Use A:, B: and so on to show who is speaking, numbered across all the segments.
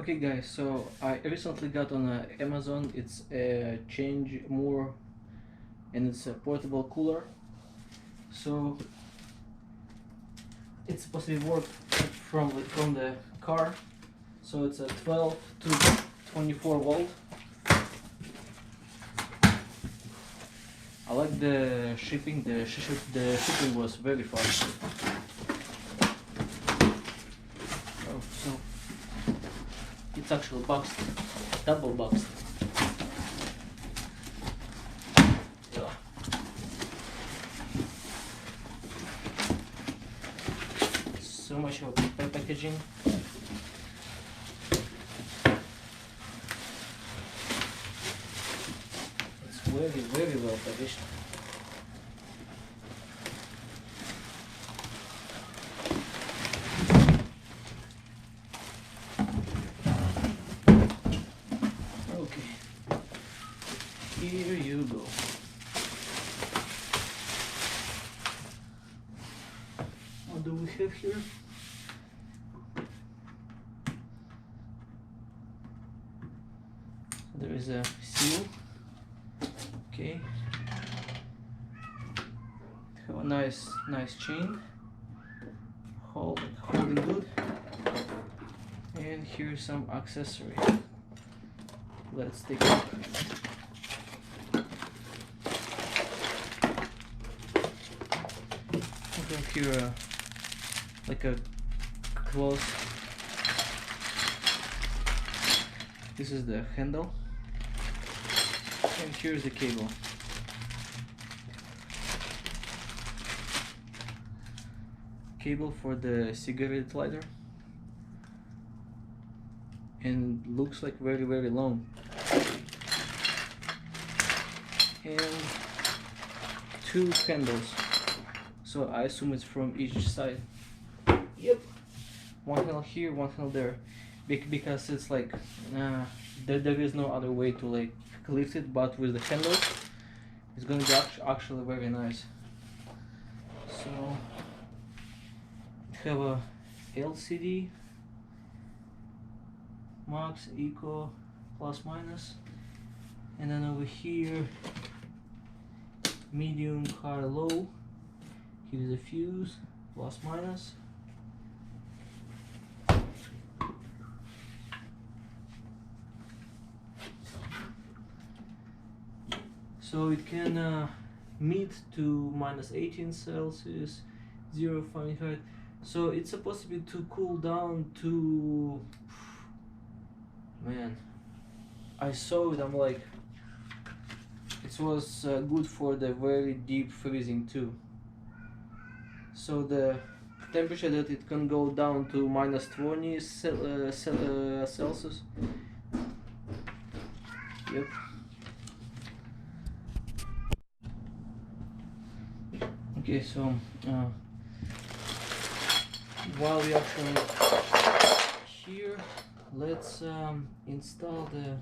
A: Okay guys, so I recently got on Amazon. It's a Change More and it's a portable cooler. So it's supposed to work from the car. So it's a 12 to 24 volt. I like the shipping. The shipping was very fast. Oh, so it's actually boxed, double boxed. Yeah. So much of packaging. It's very well packaged. Okay, here you go. What do we have here? There is a seal. Okay. Have a nice chain. Holding good. And here's some accessory. Let's take it. We have here like a close. This is the handle. And here's the cable. Cable for the cigarette lighter. And looks like very long. And two handles. So I assume it's from each side. Yep. One handle here, one handle there. Because it's like there is no other way to like lift it, but with the handles it's gonna be actually very nice. So have a LCD, max, eco, plus minus, and then over here medium, high, low. Here's a fuse, plus minus. So it can meet to -18°C, 0 Fahrenheit. So it's supposed to be to cool down to, man, I saw it, I'm like, it was good for the very deep freezing too. So the temperature that it can go down to -20 Celsius. Yep. Okay, so while we actually here, let's install the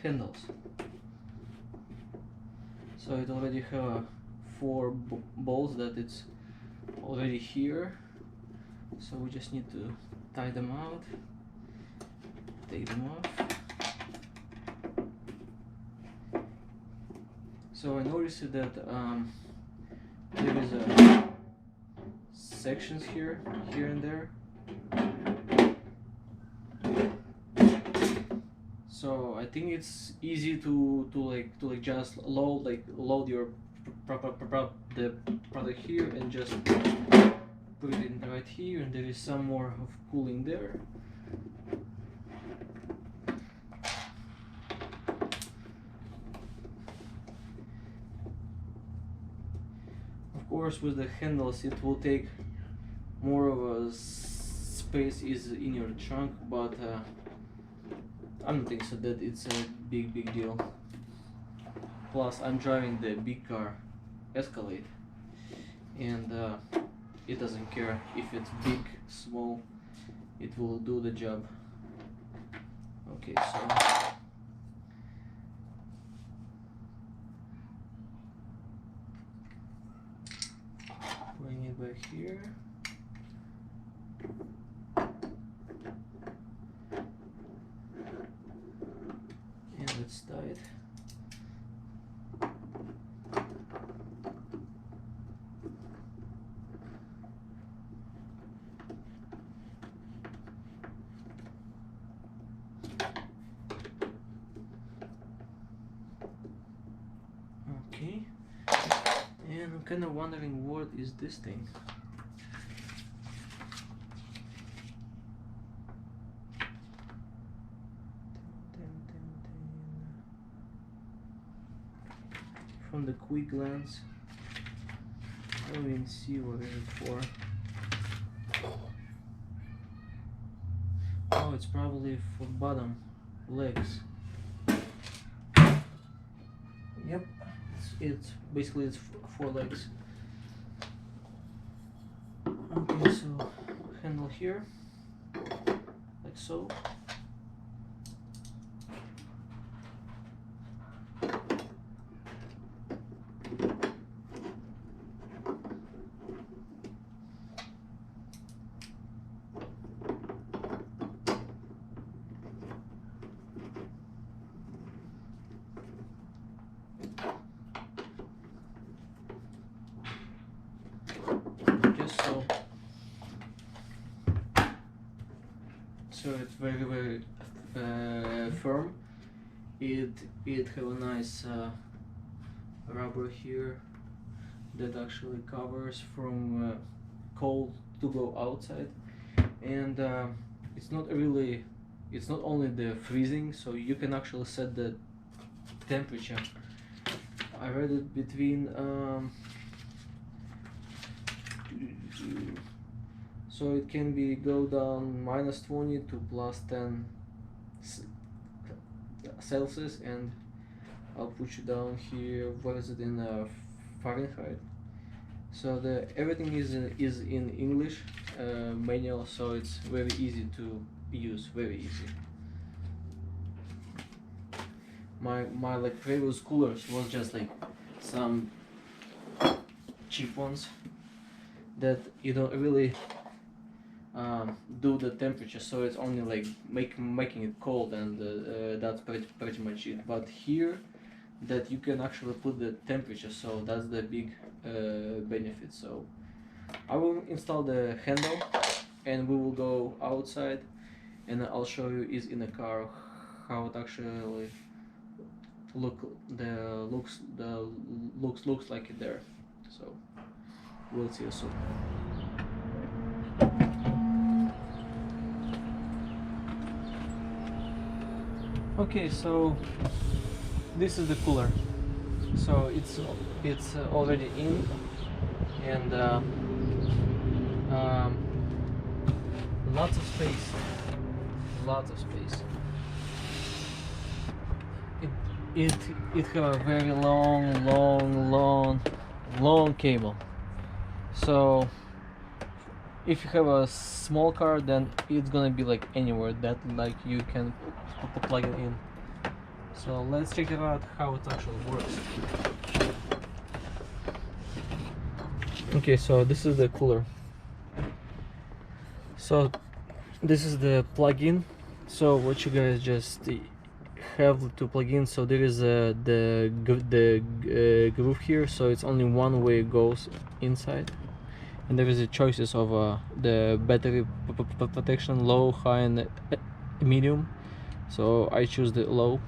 A: handles. So it already have 4 bolts that it's already here. So we just need to tie them out, take them off. So I noticed that there is a sections here and there. So I think it's easy to just load your the product here and just put it in right here, and there is some more of cooling there. Of course, with the handles it will take more of a space is in your trunk, but I don't think so that it's a big deal. Plus I'm driving the big car Escalade, and it doesn't care if it's big, small, it will do the job. Okay, so bring it back here. kind of wondering what is this thing. From the quick glance, I don't even see what is it for. Oh, it's probably for bottom legs. Yep, it's basically it's four legs. Okay, so handle here, like so. So it's very firm. It have a nice rubber here that actually covers from cold to go outside, and it's not only the freezing, so you can actually set the temperature. I read it between so it can be go down -20 to +10 Celsius, and I'll put you down here. What is it in Fahrenheit? So everything is in English manual, so it's very easy to use, very easy. My like previous coolers was just like some cheap ones that you don't really do the temperature, so it's only like making it cold, and that's pretty much it. But here, that you can actually put the temperature, so that's the big benefit. So I will install the handle, and we will go outside, and I'll show you is in the car how it actually looks like it there. So we'll see you soon. Okay, so this is the cooler. So it's already in, and lots of space. It have a very long cable. So if you have a small car, then it's gonna be like anywhere that like you can plug it in. So let's check it out how it actually works. Okay, so this is the cooler. So this is the plug-in. So what you guys just have to plug in. So there is the groove here. So it's only one way it goes inside, and there is the choices of the battery protection, low, high, and medium. So I choose the low,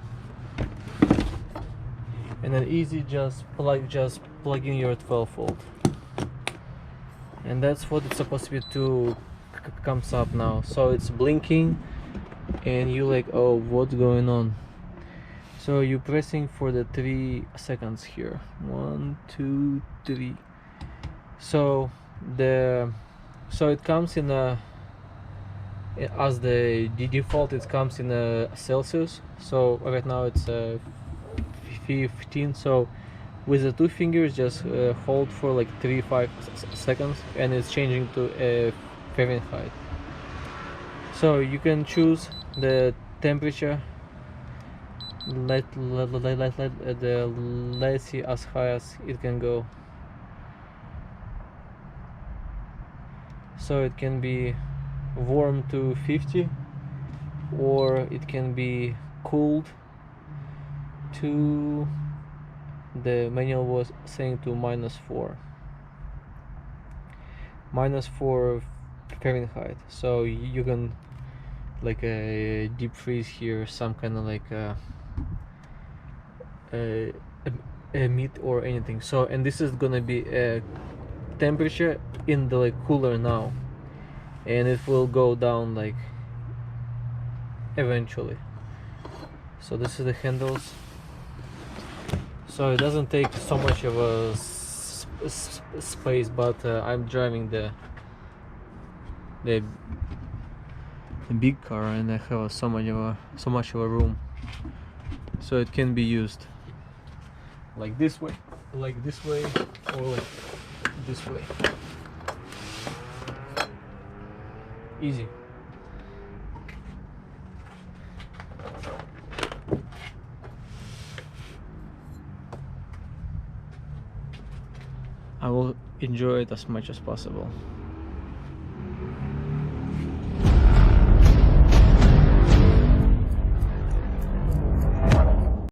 A: and then easy just plug in your 12-volt, and that's what it's supposed to be to comes up now. So it's blinking, and you like, oh, what's going on? So you're pressing for the 3 seconds here. 1, 2, 3. So it comes in a, as the default, it comes in a Celsius. So right now it's 15. So with the 2 fingers, just hold for like 3-5 seconds, and it's changing to Fahrenheit. So you can choose the temperature. Let's see as high as it can go. So it can be warm to 50, or it can be cooled to, the manual was saying, to -4 Fahrenheit. So you can like a deep freeze here, some kind of like meat or anything. So, and this is gonna be a temperature in the like cooler now, and it will go down like eventually. So this is the handles. So it doesn't take so much of a space, but I'm driving the big car, and I have so much of a room, so it can be used like this way, or like this way. Easy. I will enjoy it as much as possible.